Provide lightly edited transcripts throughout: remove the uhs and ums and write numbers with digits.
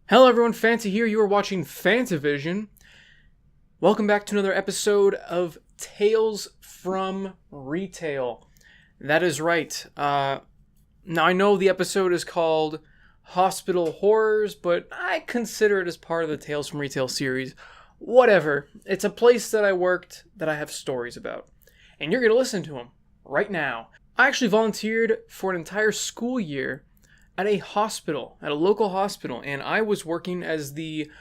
Hello everyone, Fanta here. You are watching Fantavision. Welcome back to another episode of Tales from Retail. That is right. Now I know the episode is called Hospital Horrors, but I consider it as part of the Tales from Retail series. Whatever. It's a place that I worked that I have stories about. And you're going to listen to them right now. I actually volunteered for an entire school year at a hospital, at a local hospital, and I was working as the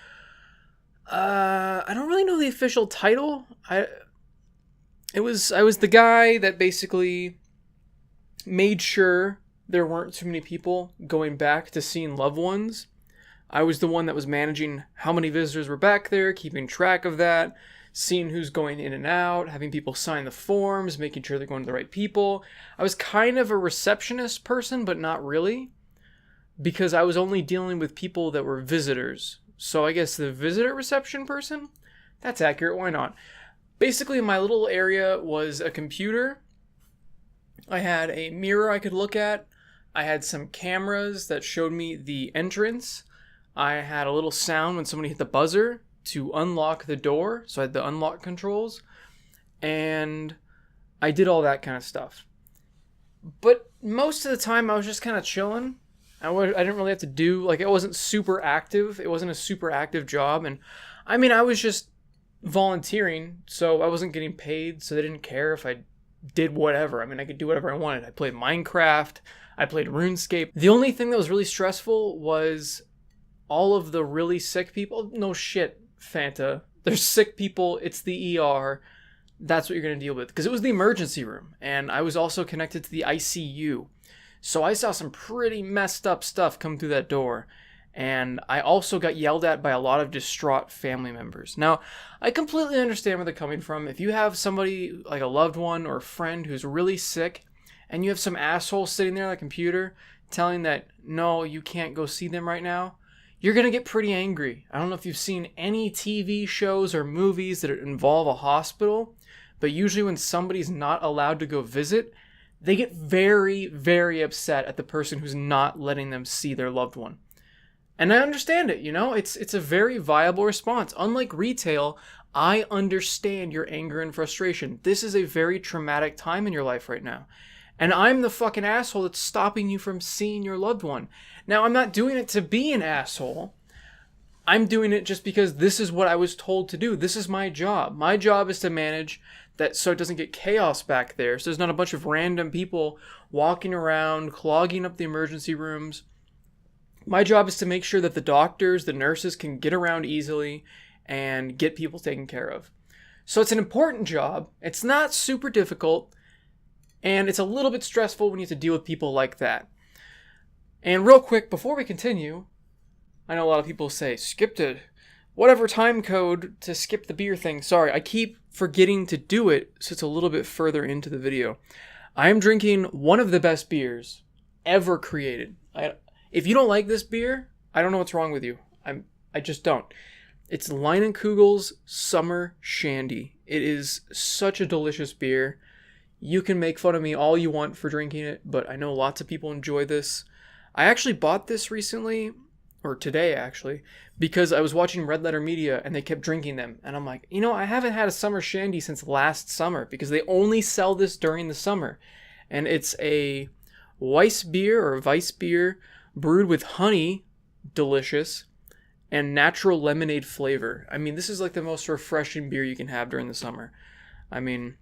I don't really know the official title. I was the guy that basically made sure there weren't too many people going back to seeing loved ones. I was the one that was managing how many visitors were back there, keeping track of that, seeing who's going in and out, having people sign the forms, making sure they're going to the right people. I was kind of a receptionist person, but not really, because I was only dealing with people that were visitors. So I guess the visitor reception person? That's accurate, why not? Basically, my little area was a computer. I had a mirror I could look at. I had some cameras that showed me the entrance. I had a little sound when somebody hit the buzzer to unlock the door. So I had the unlock controls. And I did all that kind of stuff. But most of the time, I was just kind of chilling. I didn't really have to do, it wasn't super active. It wasn't a super active job. And I mean, I was just volunteering, so I wasn't getting paid, so they didn't care if I did whatever. I mean, I could do whatever I wanted. I played Minecraft. I played RuneScape. The only thing that was really stressful was all of the really sick people. No shit, Fanta. There's sick people. It's the ER. That's what you're going to deal with. Because it was the emergency room. And I was also connected to the ICU. So I saw some pretty messed up stuff come through that door. And I also got yelled at by a lot of distraught family members. Now, I completely understand where they're coming from. If you have somebody, like a loved one or a friend who's really sick, and you have some asshole sitting there on the computer telling that, no, you can't go see them right now, you're going to get pretty angry. I don't know if you've seen any TV shows or movies that involve a hospital, but usually when somebody's not allowed to go visit, they get very, very upset at the person who's not letting them see their loved one. And I understand it, it's a very viable response. Unlike retail, I understand your anger and frustration. This is a very traumatic time in your life right now. And I'm the fucking asshole that's stopping you from seeing your loved one. Now, I'm not doing it to be an asshole. I'm doing it just because this is what I was told to do. This is my job. My job is to manage that so it doesn't get chaos back there. So there's not a bunch of random people walking around, clogging up the emergency rooms. My job is to make sure that the doctors, the nurses can get around easily and get people taken care of. So it's an important job. It's not super difficult. And it's a little bit stressful when you have to deal with people like that. And real quick, before we continue, I know a lot of people say, skip to whatever time code to skip the beer thing. Sorry, I keep forgetting to do it, so it's a little bit further into the video. I am drinking one of the best beers ever created. If you don't like this beer, I don't know what's wrong with you. I just don't. It's Leinenkugel's Summer Shandy. It is such a delicious beer. You can make fun of me all you want for drinking it, but I know lots of people enjoy this. I actually bought this recently, or today actually, because I was watching Red Letter Media and they kept drinking them. And I'm like, I haven't had a summer shandy since last summer because they only sell this during the summer. And it's a Weiss beer or Weiss beer brewed with honey, delicious, and natural lemonade flavor. I mean, this is like the most refreshing beer you can have during the summer. I mean,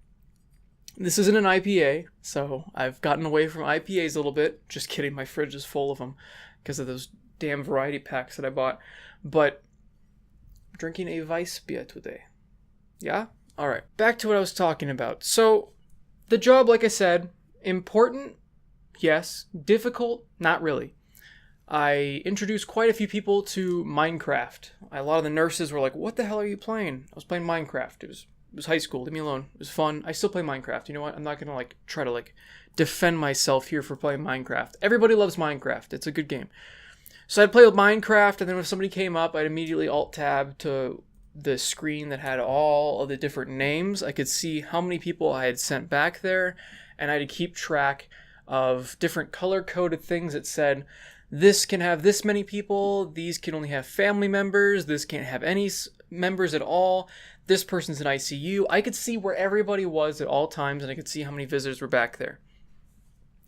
this isn't an IPA, so I've gotten away from IPAs a little bit. Just kidding, my fridge is full of them because of those damn variety packs that I bought. But I'm drinking a Weiss beer today. Yeah? Alright, back to what I was talking about. So, the job, like I said, important, yes. Difficult, not really. I introduced quite a few people to Minecraft. A lot of the nurses were like, what the hell are you playing? I was playing Minecraft. It was high school. Leave me alone. It was fun. I still play Minecraft. You know what? I'm not going to try to defend myself here for playing Minecraft. Everybody loves Minecraft. It's a good game. So I'd play with Minecraft, and then if somebody came up, I'd immediately alt-tab to the screen that had all of the different names. I could see how many people I had sent back there, and I had to keep track of different color-coded things that said, this can have this many people, these can only have family members, this can't have any members at all, this person's in ICU. I could see where everybody was at all times, and I could see how many visitors were back there.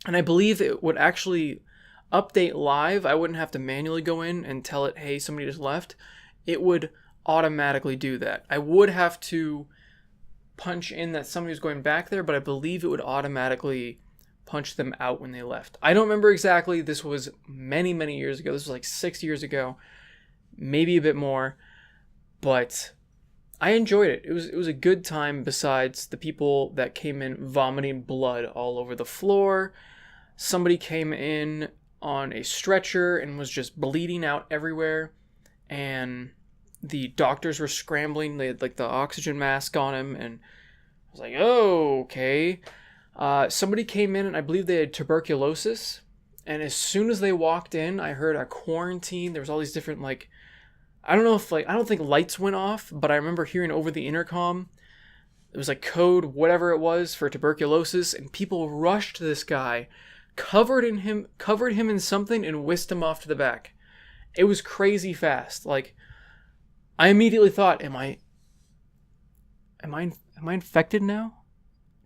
And I believe it would actually update live. I wouldn't have to manually go in and tell it, hey, somebody just left. It would automatically do that. I would have to punch in that somebody was going back there, but I believe it would automatically punch them out when they left. I don't remember exactly. This was many, many years ago. This was like 6 years ago, maybe a bit more, but I enjoyed it. It was a good time besides the people that came in vomiting blood all over the floor. Somebody came in on a stretcher and was just bleeding out everywhere, and the doctors were scrambling. They had like the oxygen mask on him, and I was like, oh, okay. Somebody came in and I believe they had tuberculosis, and as soon as they walked in, I heard a quarantine. There was all these different, like, I don't know if, like, I don't think lights went off, but I remember hearing over the intercom, it was like code, whatever it was, for tuberculosis, and people rushed to this guy, covered him in something, and whisked him off to the back. It was crazy fast. Like, I immediately thought, am I infected now?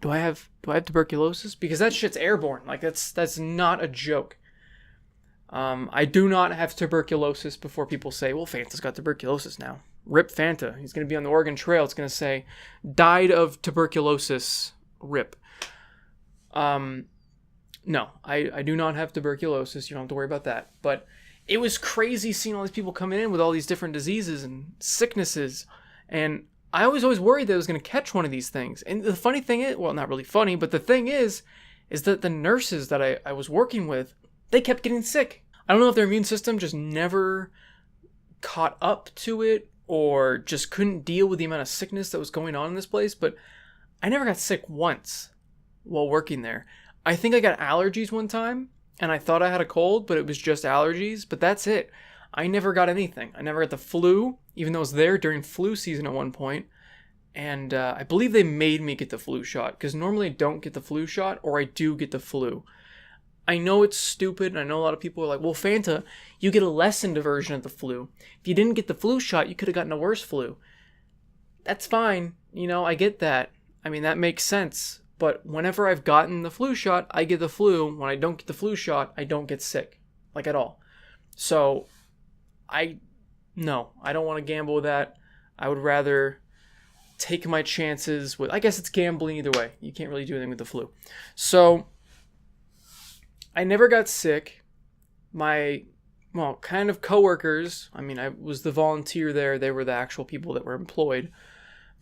Do I have tuberculosis? Because that shit's airborne. Like, that's not a joke. I do not have tuberculosis before people say, well, Fanta's got tuberculosis now. Rip Fanta. He's going to be on the Oregon Trail. It's going to say, died of tuberculosis, rip. No, I do not have tuberculosis. You don't have to worry about that. But it was crazy seeing all these people coming in with all these different diseases and sicknesses. And I was always worried that I was going to catch one of these things. And the funny thing is, well, not really funny, but the thing is that the nurses that I was working with, they kept getting sick. I don't know if their immune system just never caught up to it or just couldn't deal with the amount of sickness that was going on in this place, but I never got sick once while working there. I think I got allergies one time, and I thought I had a cold, but it was just allergies, but that's it. I never got anything. I never got the flu, even though I was there during flu season at one point. And I believe they made me get the flu shot, because normally I don't get the flu shot, or I do get the flu. I know it's stupid, and I know a lot of people are like, well, Fanta, you get a lessened version of the flu. If you didn't get the flu shot, you could have gotten a worse flu. That's fine. I get that. I mean, that makes sense. But whenever I've gotten the flu shot, I get the flu. When I don't get the flu shot, I don't get sick. Like, at all. So, I don't want to gamble with that. I would rather take my chances with, I guess it's gambling either way. You can't really do anything with the flu. So, I never got sick. My, kind of coworkers, I mean, I was the volunteer there. They were the actual people that were employed.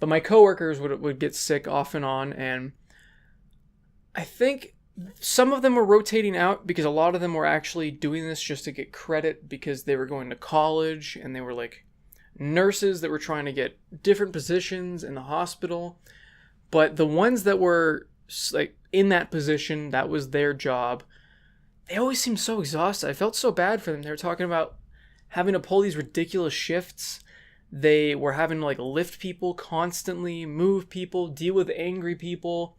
But my coworkers would get sick off and on, and I think some of them were rotating out because a lot of them were actually doing this just to get credit because they were going to college and they were like nurses that were trying to get different positions in the hospital. But the ones that were like in that position, that was their job, they always seemed so exhausted. I felt so bad for them. They were talking about having to pull these ridiculous shifts. They were having to like lift people constantly, move people, deal with angry people.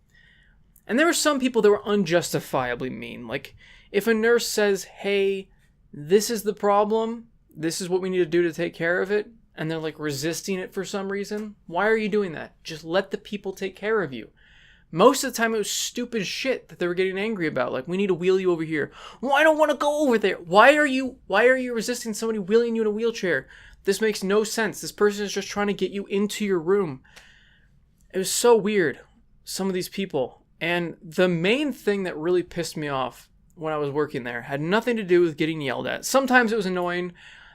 And there were some people that were unjustifiably mean. Like, if a nurse says, hey, this is the problem, this is what we need to do to take care of it, and they're like resisting it for some reason, why are you doing that? Just let the people take care of you. Most of the time it was stupid shit that they were getting angry about. Like, we need to wheel you over here. Well, I don't want to go over there. Why are you resisting somebody wheeling you in a wheelchair? This makes no sense. This person is just trying to get you into your room. It was so weird, some of these people. And the main thing that really pissed me off when I was working there had nothing to do with getting yelled at. Sometimes it was annoying.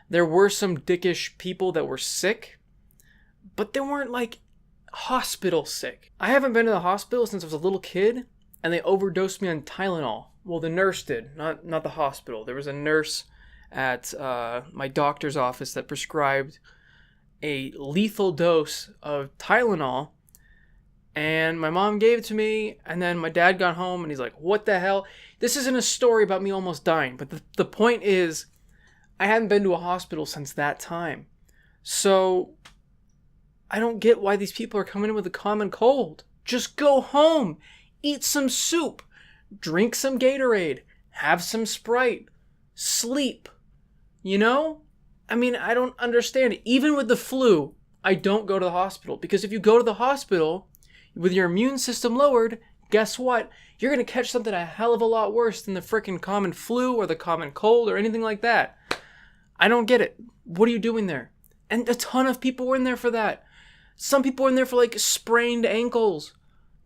There were some dickish people that were sick, but they weren't like hospital sick. I haven't been to the hospital since I was a little kid, and they overdosed me on Tylenol. Well, the nurse did, not the hospital. There was a nurse at my doctor's office that prescribed a lethal dose of Tylenol. And my mom gave it to me, and then my dad got home, and he's like, what the hell? This isn't a story about me almost dying, but the point is, I hadn't been to a hospital since that time. So, I don't get why these people are coming in with a common cold. Just go home, eat some soup, drink some Gatorade, have some Sprite, sleep. You know? I mean, I don't understand it. Even with the flu, I don't go to the hospital. Because if you go to the hospital with your immune system lowered, guess what? You're going to catch something a hell of a lot worse than the frickin' common flu or the common cold or anything like that. I don't get it. What are you doing there? And a ton of people were in there for that. Some people were in there for like sprained ankles.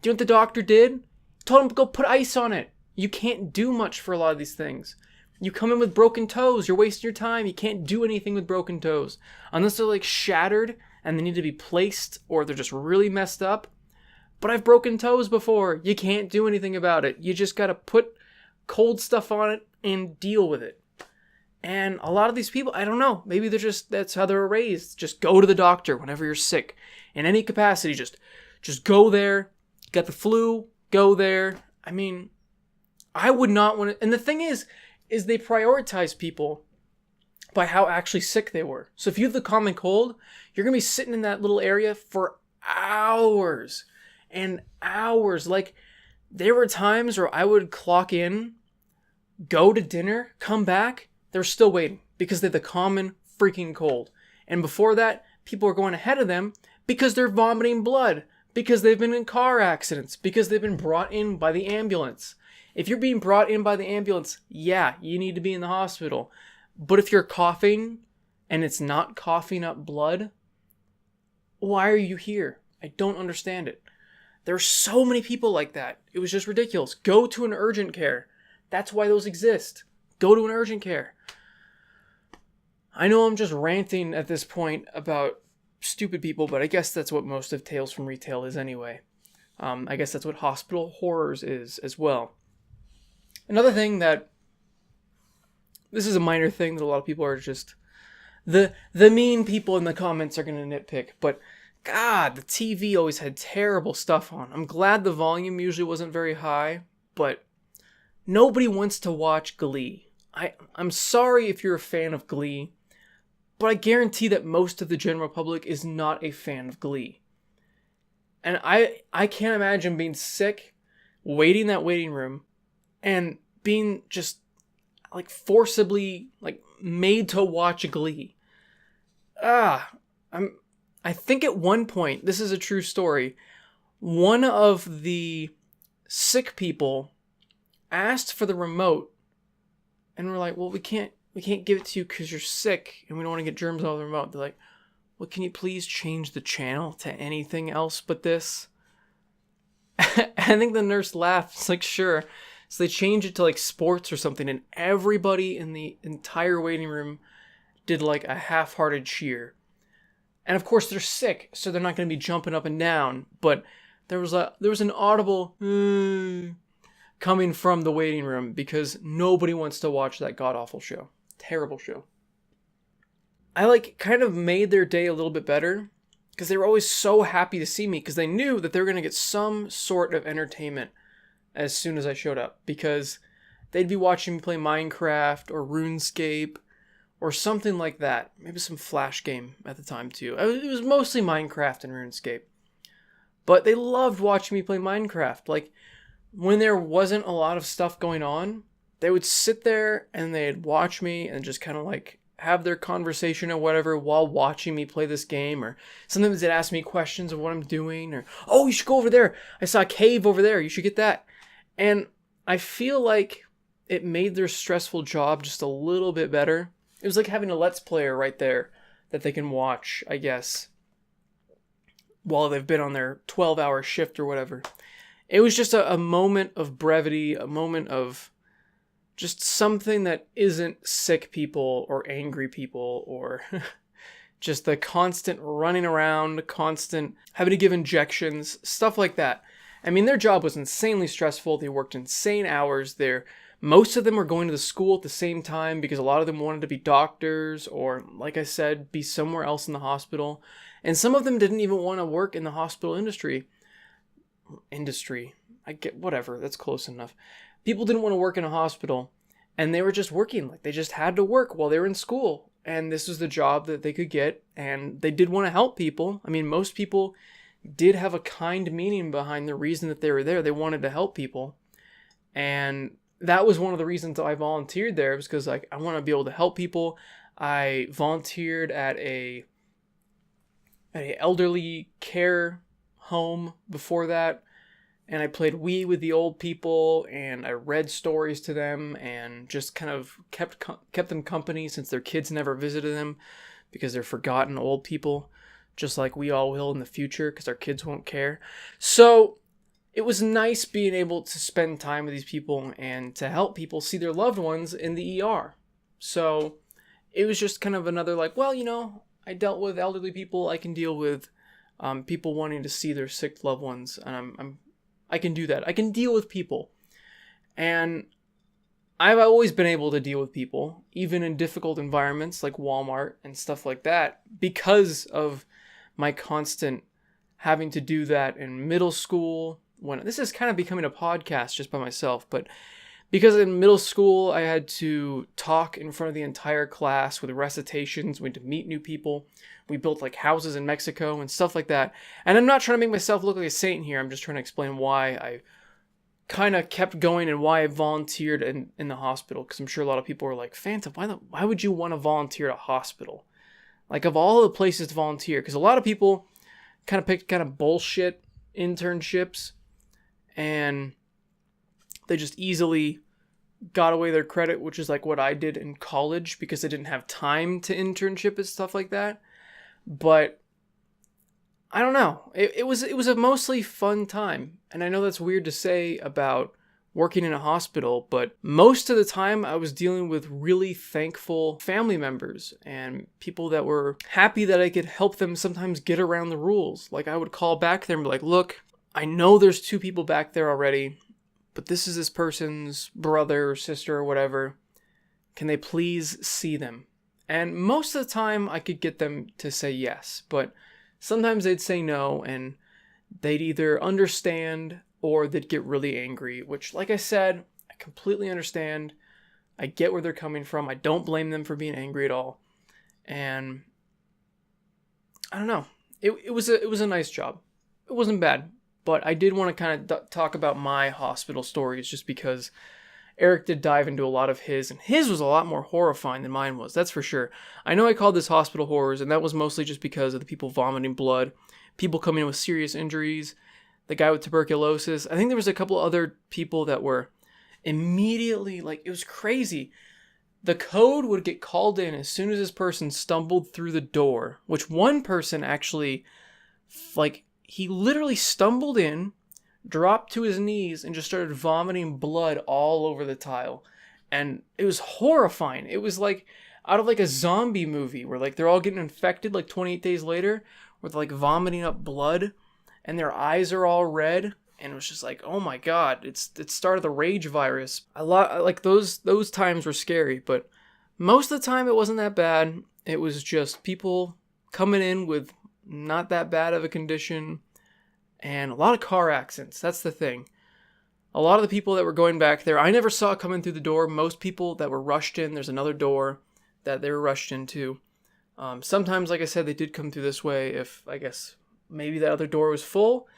Do you know what the doctor did? He told him to go put ice on it. You can't do much for a lot of these things. You come in with broken toes, you're wasting your time. You can't do anything with broken toes. Unless they're like shattered and they need to be placed or they're just really messed up. But I've broken toes before. You can't do anything about it. You just gotta put cold stuff on it and deal with it. And a lot of these people, I don't know, maybe that's how they're raised. Just go to the doctor whenever you're sick. In any capacity, just go there. Got the flu, go there. I mean, I would not want to, and the thing is they prioritize people by how actually sick they were. So if you have the common cold, you're going to be sitting in that little area for hours and hours. Like, there were times where I would clock in, go to dinner, come back, they're still waiting because they have the common freaking cold. And before that, people are going ahead of them because they're vomiting blood, because they've been in car accidents, because they've been brought in by the ambulance. If you're being brought in by the ambulance, yeah, you need to be in the hospital. But if you're coughing and it's not coughing up blood, why are you here? I don't understand it. There are so many people like that. It was just ridiculous. Go to an urgent care. That's why those exist. Go to an urgent care. I know I'm just ranting at this point about stupid people, but I guess that's what most of Tales from Retail is anyway. I guess that's what Hospital Horrors is as well. Another thing that, this is a minor thing that a lot of people are just, the mean people in the comments are going to nitpick, but God, the TV always had terrible stuff on. I'm glad the volume usually wasn't very high, but nobody wants to watch Glee. I'm sorry if you're a fan of Glee, but I guarantee that most of the general public is not a fan of Glee. And I can't imagine being sick, waiting in that waiting room, and being just like forcibly like made to watch Glee. I think at one point, this is a true story, one of the sick people asked for the remote, and we're like, well, we can't give it to you because you're sick and we don't want to get germs on the remote. They're like, well, can you please change the channel to anything else but this? I think the nurse laughed. It's like, sure. So they changed it to like sports or something, and everybody in the entire waiting room did like a half-hearted cheer. And of course they're sick, so they're not going to be jumping up and down. But there was an audible coming from the waiting room because nobody wants to watch that god-awful show. Terrible show. I like kind of made their day a little bit better because they were always so happy to see me because they knew that they were going to get some sort of entertainment as soon as I showed up, because they'd be watching me play Minecraft or RuneScape or something like that. Maybe some Flash game at the time too. It was mostly Minecraft and RuneScape. But they loved watching me play Minecraft. Like, when there wasn't a lot of stuff going on, they would sit there and they'd watch me and just kind of like have their conversation or whatever while watching me play this game. Or sometimes they'd ask me questions of what I'm doing, or, oh, you should go over there. I saw a cave over there. You should get that. And I feel like it made their stressful job just a little bit better. It was like having a Let's Player right there that they can watch, I guess, while they've been on their 12-hour shift or whatever. It was just a moment of brevity, a moment of just something that isn't sick people or angry people or just the constant running around, constant having to give injections, stuff like that. I mean, their job was insanely stressful. They worked insane hours. Most of them were going to the school at the same time because a lot of them wanted to be doctors or, like I said, be somewhere else in the hospital. And some of them didn't even want to work in the hospital industry. I get, whatever, that's close enough. People didn't want to work in a hospital, and they were just working. Like, they just had to work while they were in school. And this was the job that they could get, and they did want to help people. I mean, most people did have a kind meaning behind the reason that they were there. They wanted to help people. And that was one of the reasons I volunteered there, was because like I want to be able to help people. I volunteered at a elderly care home before that, and I played Wii with the old people, and I read stories to them, and just kind of kept them company since their kids never visited them, because they're forgotten old people, just like we all will in the future, because our kids won't care. So it was nice being able to spend time with these people and to help people see their loved ones in the ER. So it was just kind of another like, well, I dealt with elderly people. I can deal with people wanting to see their sick loved ones, and I can do that. I can deal with people, and I've always been able to deal with people, even in difficult environments like Walmart and stuff like that, because of my constant having to do that in middle school. When this is kind of becoming a podcast just by myself, but because in middle school I had to talk in front of the entire class with recitations, we had to meet new people, we built like houses in Mexico and stuff like that. And I'm not trying to make myself look like a saint here, I'm just trying to explain why I kind of kept going and why I volunteered in the hospital, because I'm sure a lot of people were like, Fanta, why would you want to volunteer at a hospital? Like, of all the places to volunteer, because a lot of people kind of picked kind of bullshit internships, and they just easily got away their credit, which is like what I did in college, because I didn't have time to internship and stuff like that. But I don't know. It was a mostly fun time. And I know that's weird to say about working in a hospital, but most of the time I was dealing with really thankful family members and people that were happy that I could help them sometimes get around the rules. Like, I would call back there and be like, look, I know there's 2 people back there already, but this is this person's brother or sister or whatever. Can they please see them? And most of the time I could get them to say yes, but sometimes they'd say no, and they'd either understand or they'd get really angry, which, like I said, I completely understand. I get where they're coming from. I don't blame them for being angry at all. And I don't know. It was a nice job. It wasn't bad, but I did want to kind of talk about my hospital stories, just because Eric did dive into a lot of his, and his was a lot more horrifying than mine was, that's for sure. I know I called this hospital horrors, and that was mostly just because of the people vomiting blood, people coming in with serious injuries, the guy with tuberculosis. I think there was a couple other people that were immediately, like, it was crazy. The code would get called in as soon as this person stumbled through the door, which one person actually, like, he literally stumbled in, dropped to his knees, and just started vomiting blood all over the tile. And it was horrifying. It was like out of like a zombie movie where like they're all getting infected like 28 days later, with like vomiting up blood, and their eyes are all red. And it was just like, oh my god, it started the rage virus. A lot, like those times were scary, but most of the time it wasn't that bad. It was just people coming in with not that bad of a condition, and a lot of car accidents. That's the thing. A lot of the people that were going back there, I never saw coming through the door. Most people that were rushed in, there's another door that they were rushed into. Sometimes, like I said, they did come through this way if, I guess, maybe that other door was full.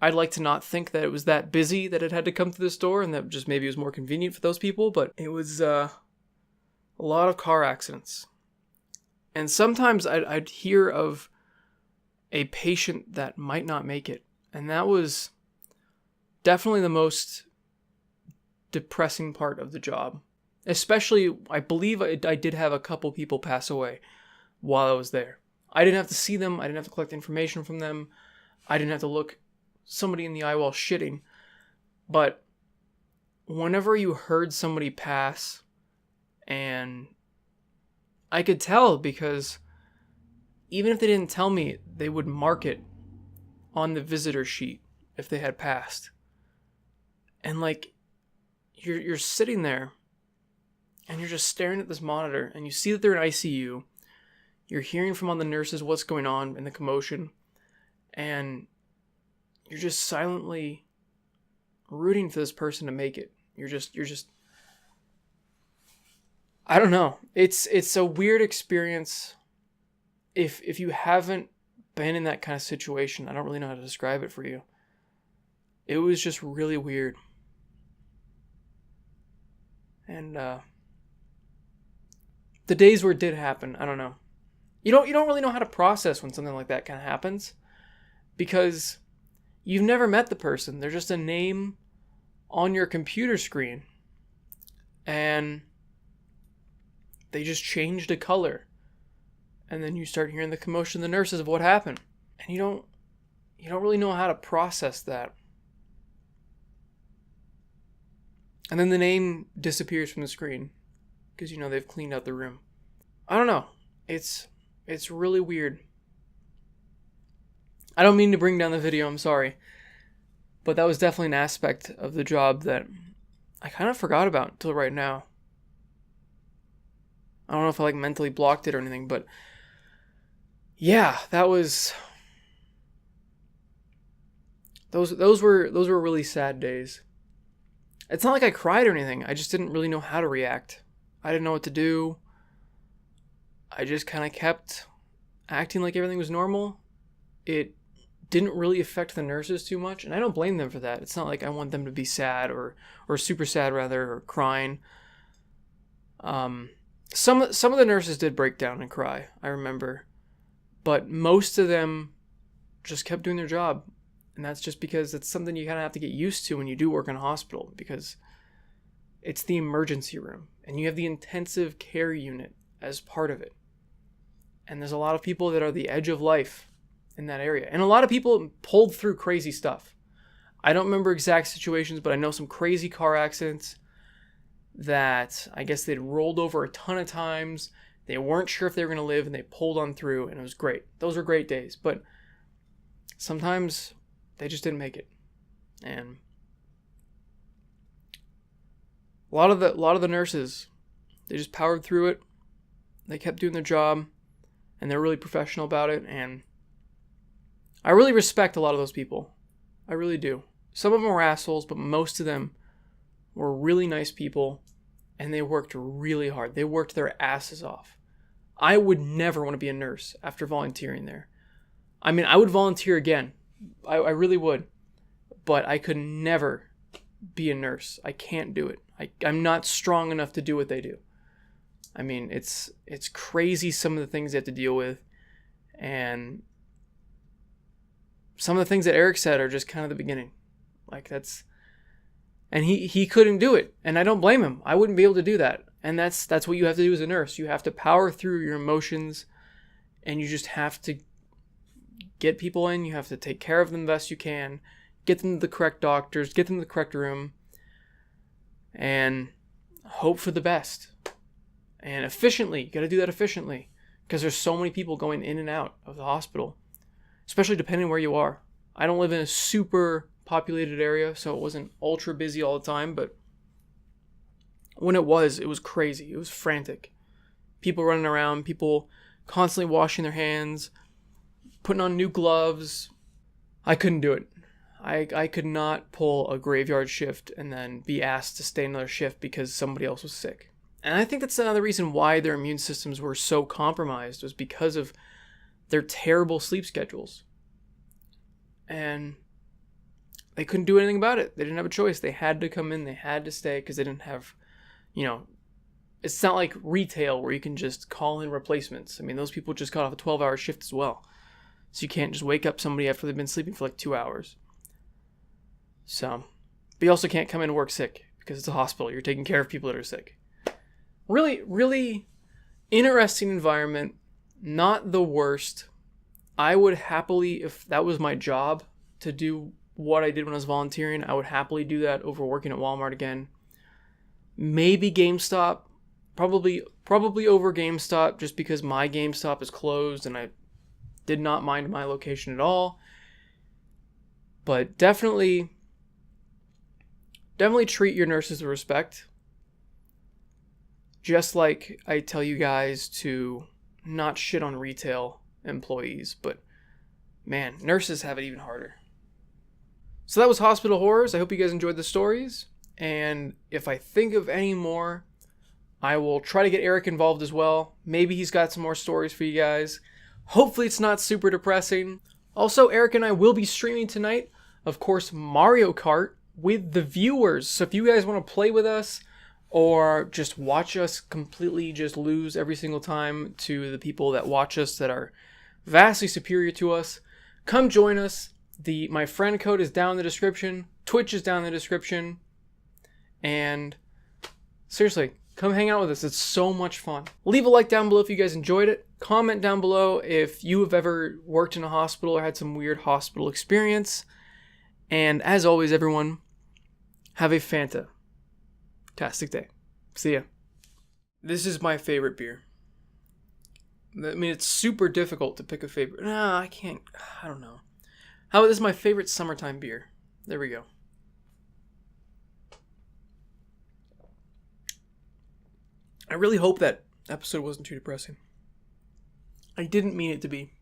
I'd like to not think that it was that busy that it had to come through this door, and that just maybe it was more convenient for those people, but it was a lot of car accidents. And sometimes I'd hear of a patient that might not make it, and that was definitely the most depressing part of the job. Especially, I believe I did have a couple people pass away while I was there. I didn't have to see them, I didn't have to collect information from them, I didn't have to look somebody in the eye while shitting, but whenever you heard somebody pass, and I could tell, because even if they didn't tell me, they would mark it on the visitor sheet if they had passed. And like, you're sitting there and you're just staring at this monitor, and you see that they're in ICU. You're hearing from all the nurses what's going on in the commotion, and you're just silently rooting for this person to make it. You're just I don't know. It's a weird experience. If you haven't been in that kind of situation, I don't really know how to describe it for you. It was just really weird. And the days where it did happen, I don't know. You don't really know how to process when something like that kind of happens, because you've never met the person. They're just a name on your computer screen, and they just changed a color, and then you start hearing the commotion of the nurses of what happened, and you don't really know how to process that. And then the name disappears from the screen because they've cleaned out the room. I don't know. It's really weird. I don't mean to bring down the video, I'm sorry. But that was definitely an aspect of the job that I kind of forgot about until right now. I don't know if I mentally blocked it or anything, but yeah, that was those were really sad days. It's not like I cried or anything. I just didn't really know how to react. I didn't know what to do. I just kind of kept acting like everything was normal. It didn't really affect the nurses too much, and I don't blame them for that. It's not like I want them to be sad or super sad rather, or crying. Some of the nurses did break down and cry, I remember, but most of them just kept doing their job, and that's just because it's something you kind of have to get used to when you do work in a hospital, because it's the emergency room, and you have the intensive care unit as part of it, and there's a lot of people that are the edge of life in that area, and a lot of people pulled through crazy stuff. I don't remember exact situations, but I know some crazy car accidents that I guess they'd rolled over a ton of times. They weren't sure if they were going to live, and they pulled on through, and it was great. Those were great days, but sometimes they just didn't make it. And a lot of the nurses, they just powered through it. They kept doing their job, and they're really professional about it, and I really respect a lot of those people. I really do. Some of them were assholes, but most of them were really nice people, and they worked really hard. They worked their asses off. I would never want to be a nurse after volunteering there. I mean, I would volunteer again. I really would. But I could never be a nurse. I can't do it. I'm not strong enough to do what they do. I mean, it's crazy some of the things they have to deal with. And some of the things that Eric said are just kind of the beginning. And he couldn't do it. And I don't blame him. I wouldn't be able to do that. And that's what you have to do as a nurse. You have to power through your emotions, and you just have to get people in. You have to take care of them the best you can, get them to the correct doctors, get them to the correct room, and hope for the best. And efficiently. You got to do that efficiently, because there's so many people going in and out of the hospital, especially depending on where you are. I don't live in a super populated area, so it wasn't ultra busy all the time, but when it was crazy. It was frantic. People running around, people constantly washing their hands, putting on new gloves. I couldn't do it. I could not pull a graveyard shift and then be asked to stay another shift because somebody else was sick. And I think that's another reason why their immune systems were so compromised, was because of their terrible sleep schedules. And they couldn't do anything about it. They didn't have a choice. They had to come in. They had to stay because they didn't have, it's not like retail where you can just call in replacements. I mean, those people just got off a 12-hour shift as well. So you can't just wake up somebody after they've been sleeping for 2 hours. So, but you also can't come in and work sick because it's a hospital. You're taking care of people that are sick. Really, really interesting environment. Not the worst. I would happily, if that was my job to do what I did when I was volunteering, I would happily do that over working at Walmart again. Maybe GameStop. Probably over GameStop, just because my GameStop is closed and I did not mind my location at all. But definitely treat your nurses with respect. Just like I tell you guys to not shit on retail employees, but man, nurses have it even harder. So that was Hospital Horrors. I hope you guys enjoyed the stories, and if I think of any more, I will try to get Eric involved as well. Maybe he's got some more stories for you guys. Hopefully it's not super depressing. Also, Eric and I will be streaming tonight, of course, Mario Kart with the viewers. So if you guys want to play with us, or just watch us completely just lose every single time to the people that watch us that are vastly superior to us, come join us. My friend code is down in the description. Twitch is down in the description. And seriously, come hang out with us. It's so much fun. Leave a like down below if you guys enjoyed it. Comment down below if you have ever worked in a hospital or had some weird hospital experience. And as always, everyone, have a fantastic day. See ya. This is my favorite beer. I mean, it's super difficult to pick a favorite. Nah, I can't. I don't know. How about this is my favorite summertime beer? There we go. I really hope that episode wasn't too depressing. I didn't mean it to be.